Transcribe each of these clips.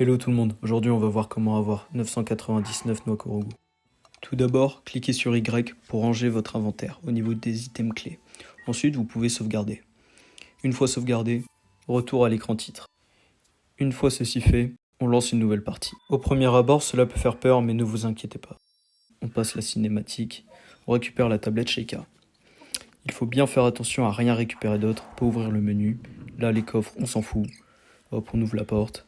Hello tout le monde, aujourd'hui on va voir comment avoir 999 noix Korogu. Tout d'abord, cliquez sur Y pour ranger votre inventaire au niveau des items clés. Ensuite, vous pouvez sauvegarder. Une fois sauvegardé, retour à l'écran titre. Une fois ceci fait, on lance une nouvelle partie. Au premier abord, cela peut faire peur, mais ne vous inquiétez pas. On passe la cinématique, on récupère la tablette Sheikah. Il faut bien faire attention à rien récupérer d'autre, pas ouvrir le menu. Là, les coffres, on s'en fout. Hop, on ouvre la porte.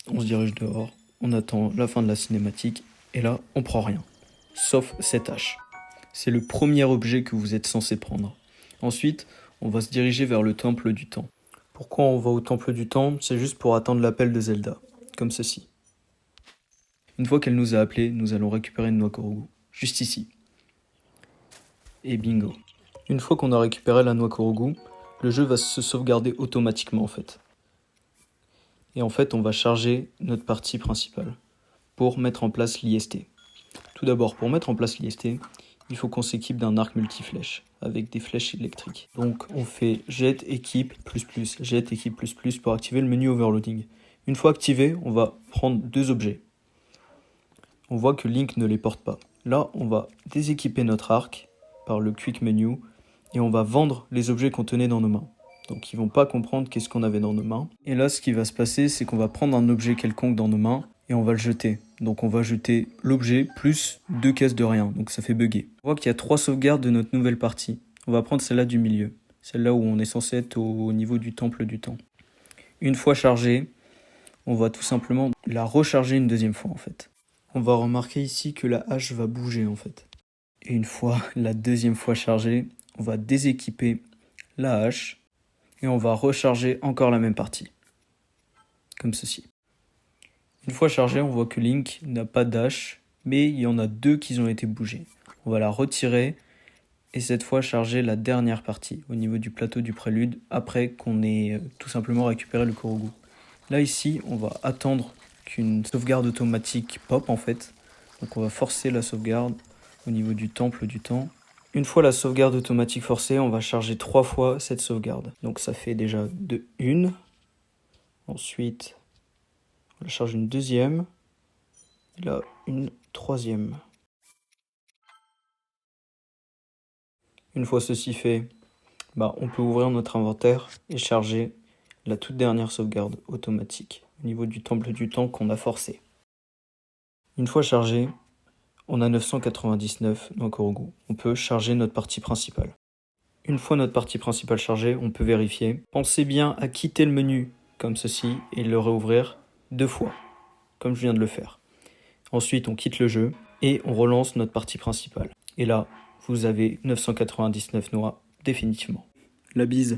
On se dirige dehors, on attend la fin de la cinématique, et là, on prend rien. Sauf cette hache. C'est le premier objet que vous êtes censé prendre. Ensuite, on va se diriger vers le temple du temps. Pourquoi on va au temple du temps? C'est juste pour attendre l'appel de Zelda, comme ceci. Une fois qu'elle nous a appelés, nous allons récupérer une noix Korogu, juste ici. Et bingo. Une fois qu'on a récupéré la noix Korogu, le jeu va se sauvegarder automatiquement en fait. Et en fait, on va charger notre partie principale pour mettre en place l'IST. Tout d'abord, pour mettre en place l'IST, il faut qu'on s'équipe d'un arc multiflèche avec des flèches électriques. Donc, on fait jet équipe jet équipe pour activer le menu overloading. Une fois activé, on va prendre deux objets. On voit que Link ne les porte pas. Là, on va déséquiper notre arc par le quick menu et on va vendre les objets qu'on tenait dans nos mains. Donc ils vont pas comprendre qu'est-ce qu'on avait dans nos mains. Et là, ce qui va se passer, c'est qu'on va prendre un objet quelconque dans nos mains et on va le jeter. Donc on va jeter l'objet plus deux caisses de rien, donc ça fait bugger. On voit qu'il y a 3 sauvegardes de notre nouvelle partie. On va prendre celle-là du milieu, celle-là où on est censé être au niveau du temple du temps. Une fois chargée, on va tout simplement la recharger une deuxième fois en fait. On va remarquer ici que la hache va bouger en fait. Et une fois la deuxième fois chargée, on va déséquiper la hache. Et on va recharger encore la même partie, comme ceci. Une fois chargé, on voit que Link n'a pas d'hache, mais il y en a 2 qui ont été bougés. On va la retirer et cette fois charger la dernière partie au niveau du plateau du prélude après qu'on ait tout simplement récupéré le Korogu. Là ici, on va attendre qu'une sauvegarde automatique pop en fait. Donc on va forcer la sauvegarde au niveau du temple du temps. Une fois la sauvegarde automatique forcée, on va charger 3 fois cette sauvegarde. Donc ça fait déjà de 1. Ensuite, on la charge une deuxième. Et là, une troisième. Une fois ceci fait, on peut ouvrir notre inventaire et charger la toute dernière sauvegarde automatique au niveau du temple du temps qu'on a forcé. Une fois chargé, on a 999 noix Korogu. On peut charger notre partie principale. Une fois notre partie principale chargée, on peut vérifier. Pensez bien à quitter le menu comme ceci et le réouvrir 2 fois, comme je viens de le faire. Ensuite, on quitte le jeu et on relance notre partie principale. Et là, vous avez 999 noix définitivement. La bise.